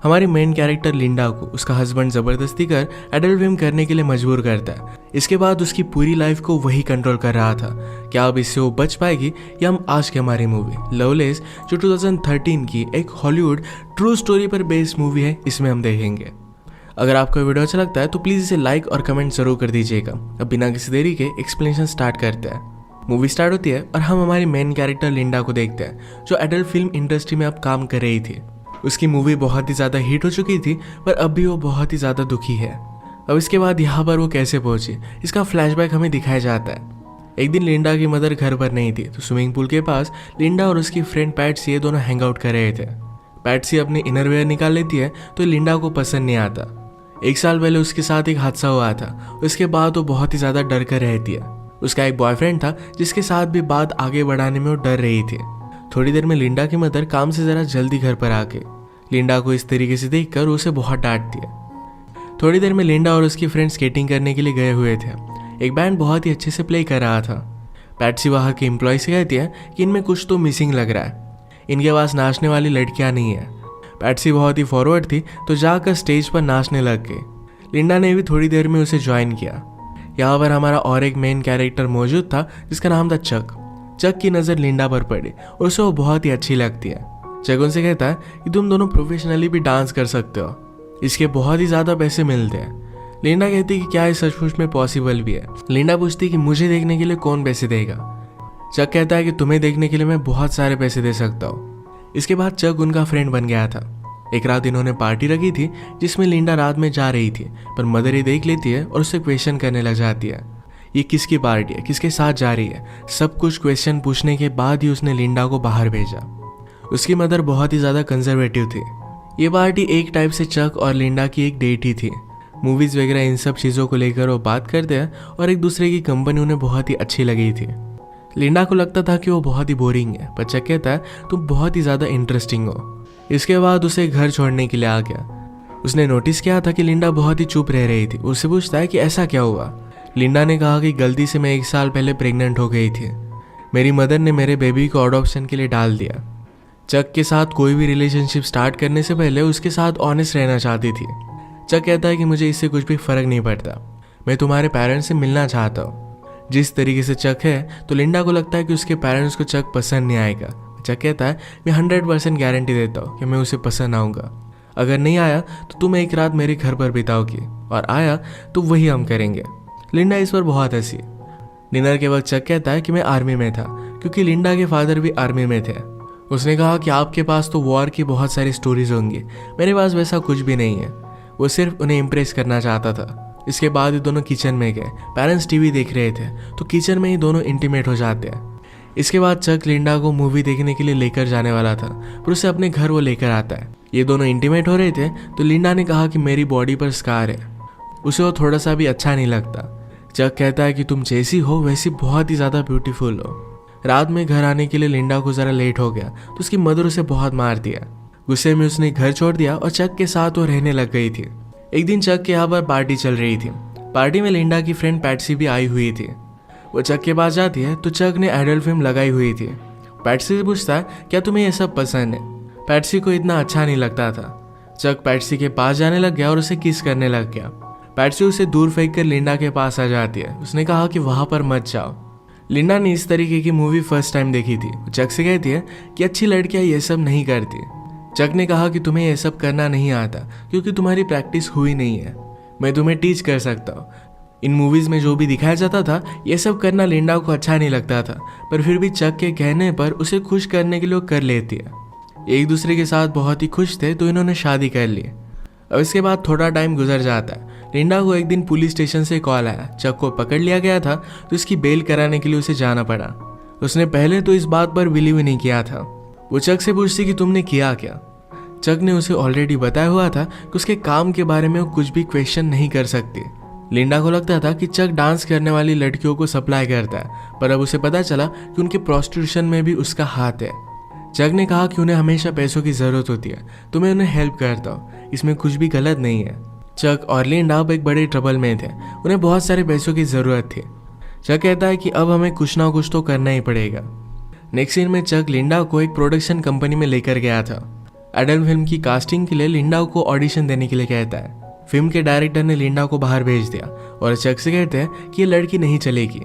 हमारी main character Linda को उसका हस्बैंड जबरदस्ती कर एडल्ट फिल्म करने के लिए मजबूर करता है। इसके बाद उसकी पूरी लाइफ को वही कंट्रोल कर रहा था। क्या अब इससे वो बच पाएगी, या हम आज की हमारी मूवी लवलेस जो 2013 की एक हॉलीवुड ट्रू स्टोरी पर बेस्ड मूवी है, इसमें हम देखेंगे। अगर आपको वीडियो अच्छा लगता है तो प्लीज़ इसे लाइक और कमेंट जरूर कर दीजिएगा। अब बिना किसी देरी के एक्सप्लेनेशन स्टार्ट करते हैं। मूवी स्टार्ट होती है और हम हमारी मेन कैरेक्टर लिंडा को देखते हैं, जो एडल्ट फिल्म इंडस्ट्री में अब काम कर रही थी। उसकी मूवी बहुत ही ज़्यादा हिट हो चुकी थी, पर अब भी वो बहुत ही ज़्यादा दुखी है। अब इसके बाद यहाँ पर वो कैसे पहुंची, इसका फ्लैशबैक हमें दिखाया जाता है। एक दिन लिंडा की मदर घर पर नहीं थी, तो स्विमिंग पूल के पास लिंडा और उसकी फ्रेंड पैट्सी ये दोनों हैंग आउट कर रहे थे। पैट्सी अपनी इनरवेयर निकाल लेती है तो लिंडा को पसंद नहीं आता। 1 साल पहले उसके साथ एक हादसा हुआ था, उसके बाद वो बहुत ही ज़्यादा डर कर रहती है। उसका एक बॉयफ्रेंड था जिसके साथ भी बात आगे बढ़ाने में वो डर रही थी। थोड़ी देर में लिंडा की मदर काम से ज़रा जल्दी घर पर आके लिंडा को इस तरीके से देखकर उसे बहुत डांटती है। थोड़ी देर में लिंडा और उसकी फ्रेंड स्केटिंग करने के लिए गए हुए थे। एक बैंड बहुत ही अच्छे से प्ले कर रहा था। पैट्सी वहाँ के एम्प्लॉय से कहती है कि इनमें कुछ तो मिसिंग लग रहा है, इनके पास नाचने वाली लड़कियाँ नहीं है। पैट्सी बहुत ही फॉरवर्ड थी तो जाकर स्टेज पर नाचने लग गई। लिंडा ने भी थोड़ी देर में उसे ज्वाइन किया। यहाँ पर हमारा और एक मेन कैरेक्टर मौजूद था जिसका नाम था चक। चक की नज़र लिंडा पर पड़ी और उसे वो बहुत ही अच्छी लगती है। चक उनसे कहता है कि तुम दोनों प्रोफेशनली भी डांस कर सकते हो, इसके बहुत ही ज़्यादा पैसे मिलते हैं। लिंडा कहती है कि क्या ये सचमुच में पॉसिबल भी है। लिंडा पूछती है कि मुझे देखने के लिए कौन पैसे देगा। चक कहता है कि तुम्हें देखने के लिए मैं बहुत सारे पैसे दे सकता हूँ। इसके बाद चक उनका फ्रेंड बन गया था। एक रात इन्होंने पार्टी रखी थी जिसमें लिंडा रात में जा रही थी, पर मदर ही देख लेती है और उससे क्वेश्चन करने लग जाती है। ये किसकी पार्टी है, किसके साथ जा रही है, सब कुछ क्वेश्चन पूछने के बाद ही उसने लिंडा को बाहर भेजा। उसकी मदर बहुत ही ज़्यादा कंजर्वेटिव थी। ये पार्टी एक टाइप से चक और लिंडा की एक डेट ही थी। मूवीज़ वगैरह इन सब चीज़ों को लेकर वो बात करते हैं और एक दूसरे की कंपनी उन्हें बहुत ही अच्छी लगी थी। लिंडा को लगता था कि वो बहुत ही बोरिंग है, पर चक कहता है तुम बहुत ही ज़्यादा इंटरेस्टिंग हो। इसके बाद उसे घर छोड़ने के लिए आ गया। उसने नोटिस किया था कि लिंडा बहुत ही चुप रह रही थी। उससे पूछता है कि ऐसा क्या हुआ। लिंडा ने कहा कि गलती से मैं 1 साल पहले प्रेग्नेंट हो गई थी, मेरी मदर ने मेरे बेबी को अडॉप्शन के लिए डाल दिया। चक के साथ कोई भी रिलेशनशिप स्टार्ट करने से पहले उसके साथ ऑनेस्ट रहना चाहती थी। चक कहता है कि मुझे इससे कुछ भी फ़र्क नहीं पड़ता, मैं तुम्हारे पेरेंट्स से मिलना चाहता हूँ। जिस तरीके से चक है तो लिंडा को लगता है कि उसके पेरेंट्स को चक पसंद नहीं आएगा। चक कहता है मैं 100% गारंटी देता हूँ कि मैं उसे पसंद आऊँगा। अगर नहीं आया तो तुम एक रात मेरे घर पर बिताओगी, और आया तो वही हम करेंगे। लिंडा इस पर बहुत हंसी। डिनर के वक्त चक कहता है कि मैं आर्मी में था, क्योंकि लिंडा के फादर भी आर्मी में थे। उसने कहा कि आपके पास तो वॉर की बहुत सारी स्टोरीज होंगी, मेरे पास वैसा कुछ भी नहीं है। वो सिर्फ उन्हें इम्प्रेस करना चाहता था। इसके बाद ही दोनों किचन में गए। पेरेंट्स टीवी देख रहे थे तो किचन में ही दोनों इंटीमेट हो जाते हैं। इसके बाद चक लिंडा को मूवी देखने के लिए लेकर जाने वाला था, पर उसे अपने घर वो लेकर आता है। ये दोनों इंटीमेट हो रहे थे तो लिंडा ने कहा कि मेरी बॉडी पर स्कार है। उसे वो थोड़ा सा भी अच्छा नहीं लगता। चक कहता है कि तुम जैसी हो वैसी बहुत ही ज़्यादा ब्यूटीफुल हो। रात में घर आने के लिए लिंडा को ज़रा लेट हो गया तो उसकी मदर उसे बहुत मार दिया। गुस्से में उसने घर छोड़ दिया और चक के साथ वो रहने लग गई थी। एक दिन चक के यहाँ पर पार्टी चल रही थी। पार्टी में लिंडा की फ्रेंड पैट्सी भी आई हुई थी। वो चक के पास जाती है तो चक ने एडल्ट फिल्म लगाई हुई थी। पैट्सी से पूछता है क्या तुम्हें ये सब पसंद है। पैट्सी को इतना अच्छा नहीं लगता था। चक पैट्सी के पास जाने लग गया और उसे किस करने लग गया। पैट्सी उसे दूर फेंक कर लिंडा के पास आ जाती है। उसने कहा कि वहाँ पर मत जाओ। लिंडा ने इस तरीके की मूवी फर्स्ट टाइम देखी थी। चक से कहती है कि अच्छी लड़कियाँ ये सब नहीं करती। चक ने कहा कि तुम्हें ये सब करना नहीं आता क्योंकि तुम्हारी प्रैक्टिस हुई नहीं है, मैं तुम्हें टीच कर सकता हूँ। इन मूवीज़ में जो भी दिखाया जाता था ये सब करना लिंडा को अच्छा नहीं लगता था, पर फिर भी चक के कहने पर उसे खुश करने के लिए कर लेती है। एक दूसरे के साथ बहुत ही खुश थे तो इन्होंने शादी कर ली। अब इसके बाद थोड़ा टाइम गुजर जाता है। लिंडा को एक दिन पुलिस स्टेशन से कॉल आया। चक को पकड़ लिया गया था तो इसकी बेल कराने के लिए उसे जाना पड़ा। उसने पहले तो इस बात पर बिलीव ही नहीं किया था। वो चक से पूछती कि तुमने किया क्या। चक ने उसे ऑलरेडी बताया हुआ था कि उसके काम के बारे में वो कुछ भी क्वेश्चन नहीं कर सकती। लिंडा को लगता था कि चक डांस करने वाली लड़कियों को सप्लाई करता है, पर अब उसे पता चला कि उनके प्रोस्टिट्यूशन में भी उसका हाथ है। चक ने कहा कि उन्हें हमेशा पैसों की ज़रूरत होती है तो मैं उन्हें हेल्प करता हूँ, इसमें कुछ भी गलत नहीं है। चक और लिंडा अब एक बड़े ट्रबल में थे, उन्हें बहुत सारे पैसों की ज़रूरत थी। चक कहता है कि अब हमें कुछ ना कुछ तो करना ही पड़ेगा। नेक्स्ट सीन में चक लिंडा को एक प्रोडक्शन कंपनी में लेकर गया था। एडल्ट फिल्म की कास्टिंग के लिए लिंडा को ऑडिशन देने के लिए कहता है। फिल्म के डायरेक्टर ने लिंडा को बाहर भेज दिया और चक से कहते हैं कि ये लड़की नहीं चलेगी।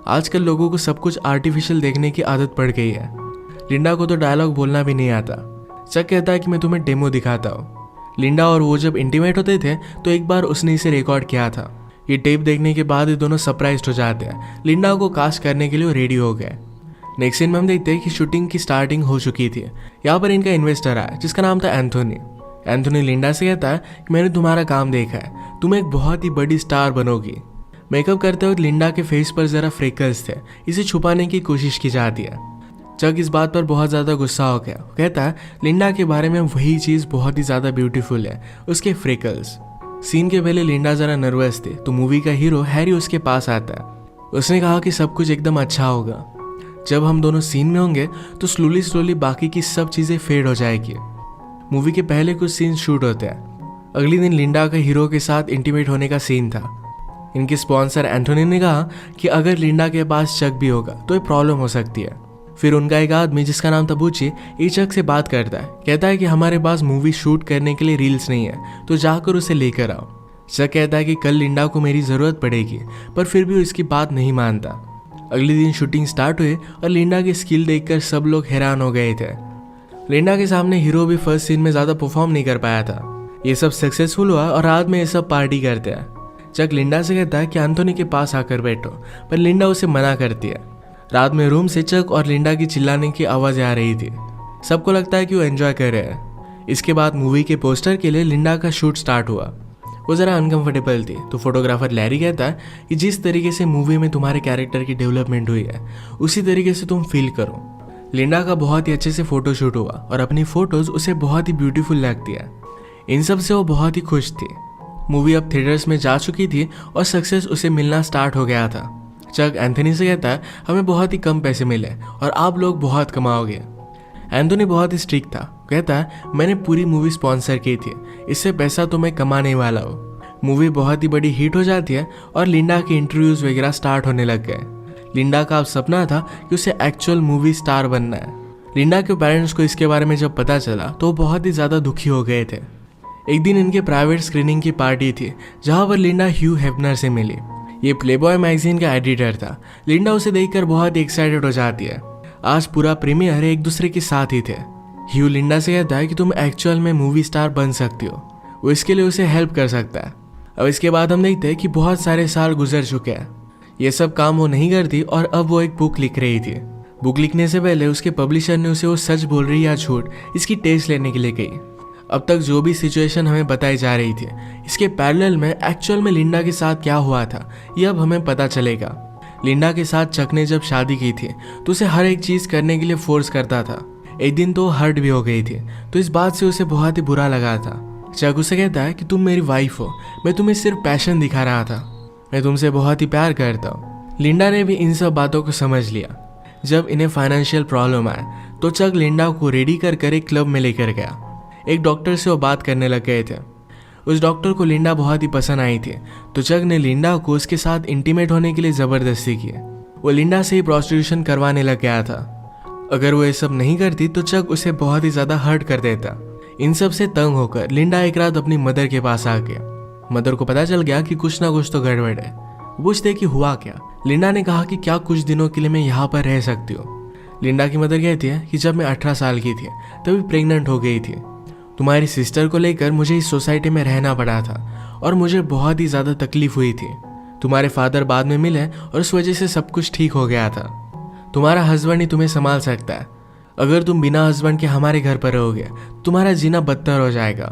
आजकल लोगों को सब कुछ आर्टिफिशियल देखने की आदत पड़ गई है। लिंडा को तो डायलॉग बोलना भी नहीं आता। चक कहता है कि मैं तुम्हें डेमो दिखाता हूँ। लिंडा और वो जब इंटीमेट होते थे तो एक बार उसने इसे रिकॉर्ड किया था। ये टेप देखने के बाद ये दोनों सरप्राइज्ड हो जाते हैं। लिंडा को कास्ट करने के लिए वो रेडी हो गए। नेक्स्ट सीन में हम देखते हैं कि शूटिंग की स्टार्टिंग हो चुकी थी। यहाँ पर इनका इन्वेस्टर आया जिसका नाम था एंथोनी। एंथोनी लिंडा से कहता है कि मैंने तुम्हारा काम देखा है, तुम एक बहुत ही बड़ी स्टार बनोगी। मेकअप करते वक्त लिंडा के फेस पर जरा फ्रेकल्स थे, इसे छुपाने की कोशिश की जाती है। चक इस बात पर बहुत ज़्यादा गुस्सा हो गया। कहता है लिंडा के बारे में वही चीज़ बहुत ही ज़्यादा ब्यूटीफुल है, उसके फ्रेकल्स। सीन के पहले लिंडा ज़रा नर्वस थी तो मूवी का हीरो हैरी उसके पास आता है। उसने कहा कि सब कुछ एकदम अच्छा होगा। जब हम दोनों सीन में होंगे तो स्लोली बाकी की सब चीज़ें फेड हो जाएगी। मूवी के पहले कुछ सीन शूट होते हैं। अगले दिन लिंडा का हीरो के साथ इंटीमेट होने का सीन था। इनके स्पॉन्सर एंथोनी ने कहा कि अगर लिंडा के पास चक भी होगा तो ये प्रॉब्लम हो सकती है। फिर उनका एक आदमी जिसका नाम था बुची ये चक से बात करता है। कहता है कि हमारे पास मूवी शूट करने के लिए रील्स नहीं है तो जाकर उसे लेकर आओ। चक कहता है कि कल लिंडा को मेरी ज़रूरत पड़ेगी, पर फिर भी वो इसकी बात नहीं मानता। अगले दिन शूटिंग स्टार्ट हुई और लिंडा की स्किल देखकर सब लोग हैरान हो गए थे। लिंडा के सामने हीरो भी फर्स्ट सीन में ज़्यादा परफॉर्म नहीं कर पाया था। ये सब सक्सेसफुल हुआ और रात में ये सब पार्टी करते हैं। चक लिंडा से कहता है कि एंथोनी के पास आकर बैठो, पर लिंडा उसे मना करती है। रात में रूम से चक और लिंडा की चिल्लाने की आवाज़ें आ रही थी। सबको लगता है कि वो एंजॉय कर रहे हैं। इसके बाद मूवी के पोस्टर के लिए लिंडा का शूट स्टार्ट हुआ। वो ज़रा अनकंफर्टेबल थी तो फोटोग्राफर लैरी कहता है कि जिस तरीके से मूवी में तुम्हारे कैरेक्टर की डेवलपमेंट हुई है उसी तरीके से तुम फील करो। लिंडा का बहुत ही अच्छे से फोटो शूट हुआ और अपनी फोटोज उसे बहुत ही ब्यूटीफुल लगती है। इन सब से वो बहुत ही खुश थी। मूवी अब थिएटर्स में जा चुकी थी और सक्सेस उसे मिलना स्टार्ट हो गया था। चक एंथोनी से कहता है हमें बहुत ही कम पैसे मिले और आप लोग बहुत कमाओगे। एंथोनी बहुत ही स्ट्रिक्ट था। कहता है मैंने पूरी मूवी स्पॉन्सर की थी, इससे पैसा तो मैं कमाने वाला हूँ। मूवी बहुत ही बड़ी हिट हो जाती है और लिंडा के इंटरव्यूज वगैरह स्टार्ट होने लग गए। लिंडा का अब सपना था कि उसे एक्चुअल मूवी स्टार बनना है। लिंडा के पेरेंट्स को इसके बारे में जब पता चला तो वो बहुत ही ज़्यादा दुखी हो गए थे। एक दिन इनके प्राइवेट स्क्रीनिंग की पार्टी थी जहाँ पर लिंडा ह्यू हेफनर से मिली। ये प्लेबॉय मैगजीन का एडिटर था। लिंडा उसे देखकर बहुत ही एक्साइटेड हो जाती है। आज पूरा प्रीमियर एक दूसरे के साथ ही थे। ह्यू लिंडा से कहता है कि तुम एक्चुअल में मूवी स्टार बन सकती हो। वो इसके लिए उसे हेल्प कर सकता है। अब इसके बाद हम देखते हैं कि बहुत सारे साल गुजर चुके हैं। ये सब काम वो नहीं करती और अब वो एक बुक लिख रही थी। बुक लिखने से पहले उसके पब्लिशर ने उसे वो सच बोल रही या झूठ इसकी टेस्ट लेने के लिए कही। अब तक जो भी सिचुएशन हमें बताई जा रही थी इसके पैरेलल में एक्चुअल में लिंडा के साथ क्या हुआ था ये अब हमें पता चलेगा। लिंडा के साथ चक ने जब शादी की थी तो उसे हर एक चीज़ करने के लिए फोर्स करता था। एक दिन तो हर्ट भी हो गई थी तो इस बात से उसे बहुत ही बुरा लगा था। चक उसे कहता है कि तुम मेरी वाइफ हो, मैं तुम्हें सिर्फ पैशन दिखा रहा था, मैं तुमसे बहुत ही प्यार करता हूँ। लिंडा ने भी इन सब बातों को समझ लिया। जब इन्हें फाइनेंशियल प्रॉब्लम आए तो चक लिंडा को रेडी कर एक क्लब में लेकर गया। एक डॉक्टर से वो बात करने लग गए थे। उस डॉक्टर को लिंडा बहुत ही पसंद आई थी तो चक ने लिंडा को उसके साथ इंटीमेट होने के लिए ज़बरदस्ती की। वो लिंडा से ही प्रोस्टिट्यूशन करवाने लग गया था। अगर वो ये सब नहीं करती तो चक उसे बहुत ही ज़्यादा हर्ट कर देता। इन सब से तंग होकर लिंडा एक रात अपनी मदर के पास आ गया। मदर को पता चल गया कि कुछ ना कुछ तो गड़बड़ है। पूछते कि हुआ क्या। लिंडा ने कहा कि क्या कुछ दिनों के लिए मैं यहाँ पर रह सकती हूँ। लिंडा की मदर कहती है कि जब मैं 18 साल की थी तभी प्रेग्नेंट हो गई थी। तुम्हारी सिस्टर को लेकर मुझे इस सोसाइटी में रहना पड़ा था और मुझे बहुत ही ज़्यादा तकलीफ हुई थी। तुम्हारे फादर बाद में मिले और उस वजह से सब कुछ ठीक हो गया था। तुम्हारा हस्बैंड ही तुम्हें संभाल सकता है। अगर तुम बिना हस्बैंड के हमारे घर पर रहोगे तुम्हारा जीना बदतर हो जाएगा।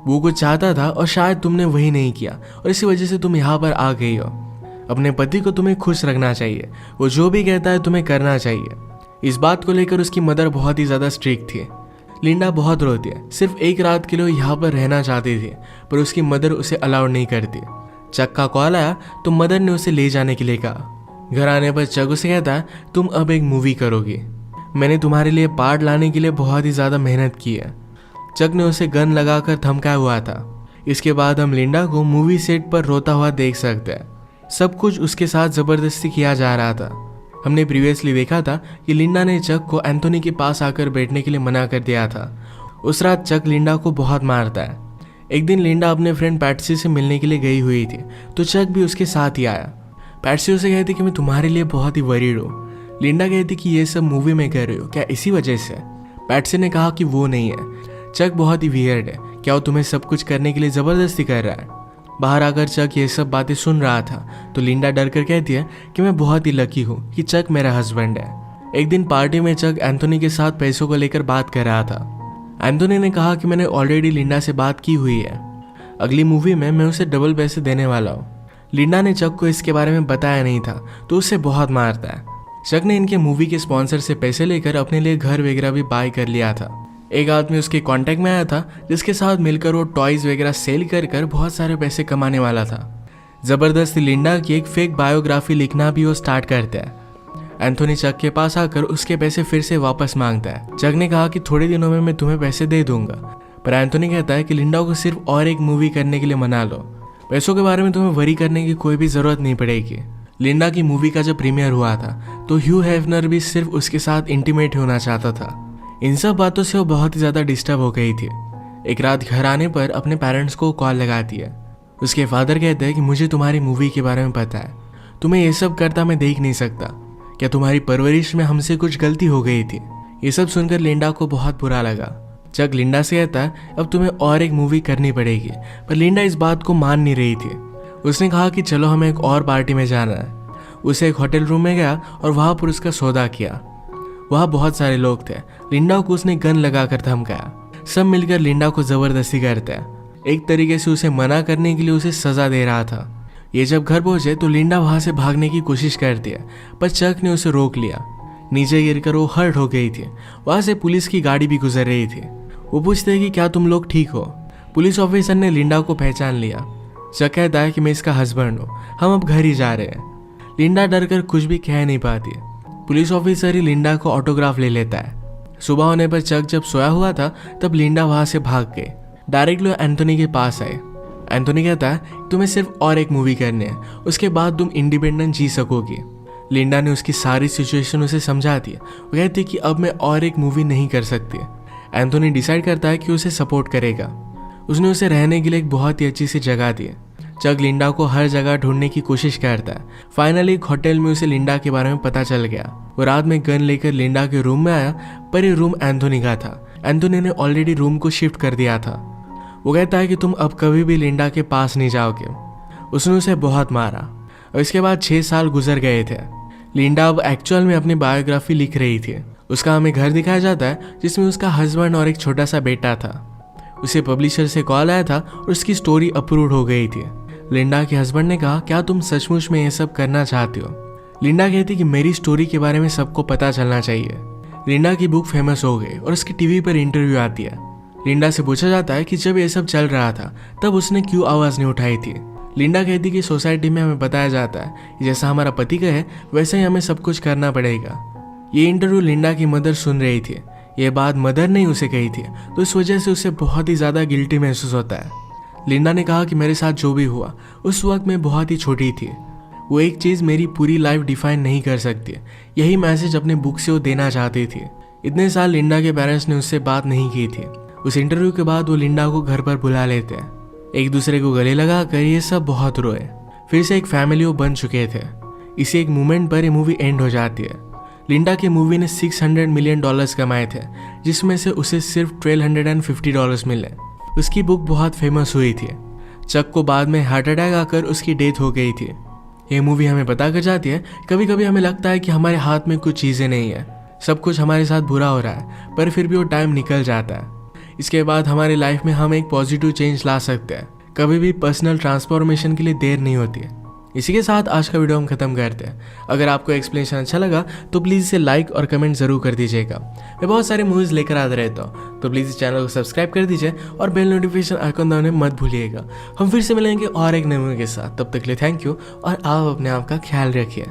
वो कुछ चाहता था और शायद तुमने वही नहीं किया और इसी वजह से तुम यहाँ पर आ गई हो। अपने पति को तुम्हें खुश रखना चाहिए, वो जो भी कहता है तुम्हें करना चाहिए। इस बात को लेकर उसकी मदर बहुत ही ज़्यादा स्ट्रिक्ट थी। लिंडा बहुत रोती है। सिर्फ एक रात के लिए यहाँ पर रहना चाहती थी पर उसकी मदर उसे अलाउड नहीं करती। चक का कॉल आया तो मदर ने उसे ले जाने के लिए कहा। घर आने पर चक उसे कहता है तुम अब एक मूवी करोगी। मैंने तुम्हारे लिए पार्ट लाने के लिए बहुत ही ज़्यादा मेहनत की है। चक ने उसे गन लगाकर धमकाया हुआ था। इसके बाद हम लिंडा को मूवी सेट पर रोता हुआ देख सकते हैं। सब कुछ उसके साथ ज़बरदस्ती किया जा रहा था। हमने प्रीवियसली देखा था कि लिंडा ने चक को एंथोनी के पास आकर बैठने के लिए मना कर दिया था उस रात चक लिंडा को बहुत मारता है। एक दिन लिंडा अपने फ्रेंड पैट्सी से मिलने के लिए गई हुई थी, तो चक भी उसके साथ ही आया। पैट्सी उसे कहती कि मैं तुम्हारे लिए बहुत ही वरीड हूँ। लिंडा कहती कि ये सब मूवी में कर रहे हो क्या इसी वजह से? पैट्सी ने कहा कि वो नहीं है, चक बहुत ही वियर्ड है, क्या वो तुम्हें सब कुछ करने के लिए ज़बरदस्ती कर रहा है? बाहर आकर चक ये सब बातें सुन रहा था, तो लिंडा डर कर कहती है कि मैं बहुत ही लकी हूँ कि चक मेरा हस्बैंड है। एक दिन पार्टी में चक एंथोनी के साथ पैसों को लेकर बात कर रहा था। एंथोनी ने कहा कि मैंने ऑलरेडी लिंडा से बात की हुई है, अगली मूवी में मैं उसे डबल पैसे देने वाला हूँ। लिंडा ने चक को इसके बारे में बताया नहीं था, तो उसे बहुत मारता है। चक ने इनके मूवी के स्पॉन्सर से पैसे लेकर अपने लिए घर वगैरह भी बाय कर लिया था। एक आदमी उसके कांटेक्ट में आया था, जिसके साथ मिलकर वो टॉयज वगैरह सेल कर बहुत सारे पैसे कमाने वाला था। जबरदस्ती लिंडा की एक फेक बायोग्राफी लिखना भी वो स्टार्ट करता है। एंथोनी चक के पास आकर उसके पैसे फिर से वापस मांगता है। चक ने कहा कि थोड़े दिनों में मैं तुम्हें पैसे दे दूंगा, पर एंथोनी कहता है कि लिंडा को सिर्फ और एक मूवी करने के लिए मना लो, पैसों के बारे में तुम्हें वरी करने की कोई भी जरूरत नहीं पड़ेगी। लिंडा की मूवी का जब प्रीमियर हुआ था, तो ह्यू हेफनर भी सिर्फ उसके साथ इंटीमेट होना चाहता था। इन सब बातों से वो बहुत ही ज्यादा डिस्टर्ब हो गई थी। एक रात घर आने पर अपने पेरेंट्स को कॉल लगाती है। उसके फादर कहते हैं कि मुझे तुम्हारी मूवी के बारे में पता है, तुम्हें ये सब करता मैं देख नहीं सकता, क्या तुम्हारी परवरिश में हमसे कुछ गलती हो गई थी? ये सब सुनकर लिंडा को बहुत बुरा लगा। चक लिंडा से कहता है अब तुम्हें और एक मूवी करनी पड़ेगी, पर लिंडा इस बात को मान नहीं रही थी। उसने कहा कि चलो हमें एक और पार्टी में जाना है। उसे एक होटल रूम में गया और वहां पर उसका सौदा किया। वहाँ बहुत सारे लोग थे। लिंडा को उसने गन लगाकर धमकाया। सब मिलकर लिंडा को जबरदस्ती करते हैं, एक तरीके से उसे मना करने के लिए उसे सजा दे रहा था। ये जब घर पहुंचे तो लिंडा वहां से भागने की कोशिश करती है, पर चक ने उसे रोक लिया। नीचे गिरकर वो हर्ट हो गई थी। वहां से पुलिस की गाड़ी भी गुजर रही थी। वो पूछते हैं कि क्या तुम लोग ठीक हो? पुलिस ऑफिसर ने लिंडा को पहचान लिया। चक कहता है कि मैं इसका हस्बैंड हूँ, हम अब घर ही जा रहे हैं। लिंडा डर कर कुछ भी कह नहीं पाती। पुलिस ऑफिसर ही लिंडा को ऑटोग्राफ ले लेता है। सुबह होने पर चक जब सोया हुआ था, तब लिंडा वहां से भाग गई। डायरेक्टली एंथोनी के पास आए। एंथोनी कहता है तुम्हें सिर्फ और एक मूवी करनी है, उसके बाद तुम इंडिपेंडेंट जी सकोगी। लिंडा ने उसकी सारी सिचुएशन उसे समझा दी। वो कहती कि अब मैं और एक मूवी नहीं कर सकती। एंथोनी डिसाइड करता है कि उसे सपोर्ट करेगा। उसने उसे रहने के लिए एक बहुत ही अच्छी सी जगह दी। चक लिंडा को हर जगह ढूंढने की कोशिश करता है। फाइनली एक होटल में उसे लिंडा के बारे में पता चल गया। वो रात में गन लेकर लिंडा के रूम में आया, पर ये रूम एंथोनी का था। एंथोनी ने ऑलरेडी रूम को शिफ्ट कर दिया था। वो कहता है कि तुम अब कभी भी लिंडा के पास नहीं जाओगे। उसने उसे बहुत मारा और इसके बाद 6 साल गुजर गए थे। लिंडा अब एक्चुअल में अपनी बायोग्राफी लिख रही थी। उसका हमें घर दिखाया जाता है, जिसमें उसका हस्बैंड और एक छोटा सा बेटा था। उसे पब्लिशर से कॉल आया था और उसकी स्टोरी अप्रूव हो गई थी। लिंडा के हस्बैंड ने कहा क्या तुम सचमुच में ये सब करना चाहती हो? लिंडा कहती कि मेरी स्टोरी के बारे में सबको पता चलना चाहिए। लिंडा की बुक फेमस हो गई और उसकी टीवी पर इंटरव्यू आती है। लिंडा से पूछा जाता है कि जब ये सब चल रहा था तब उसने क्यों आवाज नहीं उठाई थी। लिंडा कहती कि सोसाइटी में हमें बताया जाता है जैसा हमारा पति कहे वैसे ही हमें सब कुछ करना पड़ेगा। ये इंटरव्यू लिंडा की मदर सुन रही थी। ये बात मदर ने उसे कही थी, तो इस वजह से उसे बहुत ही ज्यादा गिल्टी महसूस होता है। लिंडा ने कहा कि मेरे साथ जो भी हुआ उस वक्त मैं बहुत ही छोटी थी। वो एक चीज मेरी पूरी लाइफ डिफाइन नहीं कर सकती। यही मैसेज अपने बुक से वो देना चाहती थी। इतने साल लिंडा के पेरेंट्स ने उससे बात नहीं की थी। उस इंटरव्यू के बाद वो लिंडा को घर पर बुला लेते हैं। एक दूसरे को गले लगा कर ये सब बहुत रोए। फिर से एक फैमिली वो बन चुके थे। इसी एक मोमेंट पर ये मूवी एंड हो जाती है। लिंडा की मूवी ने $600 मिलियन कमाए थे, जिसमें से उसे सिर्फ $1,250 मिले। उसकी बुक बहुत फेमस हुई थी। चक को बाद में हार्ट अटैक आकर उसकी डेथ हो गई थी। ये मूवी हमें पता कर जाती है कभी कभी हमें लगता है कि हमारे हाथ में कुछ चीज़ें नहीं है, सब कुछ हमारे साथ बुरा हो रहा है, पर फिर भी वो टाइम निकल जाता है। इसके बाद हमारी लाइफ में हम एक पॉजिटिव चेंज ला सकते हैं। कभी भी पर्सनल ट्रांसफॉर्मेशन के लिए देर नहीं होती है। इसी के साथ आज का वीडियो हम खत्म करते हैं। अगर आपको एक्सप्लेनेशन अच्छा लगा तो प्लीज़ इसे लाइक और कमेंट जरूर कर दीजिएगा। मैं बहुत सारे मूवीज़ लेकर आता रहता हूँ, तो प्लीज़ इस चैनल को सब्सक्राइब कर दीजिए और बेल नोटिफिकेशन आइकन दबाने मत भूलिएगा। हम फिर से मिलेंगे और एक नए मूवी के साथ। तब तक के लिए थैंक यू और आप अपने आप का ख्याल रखिए।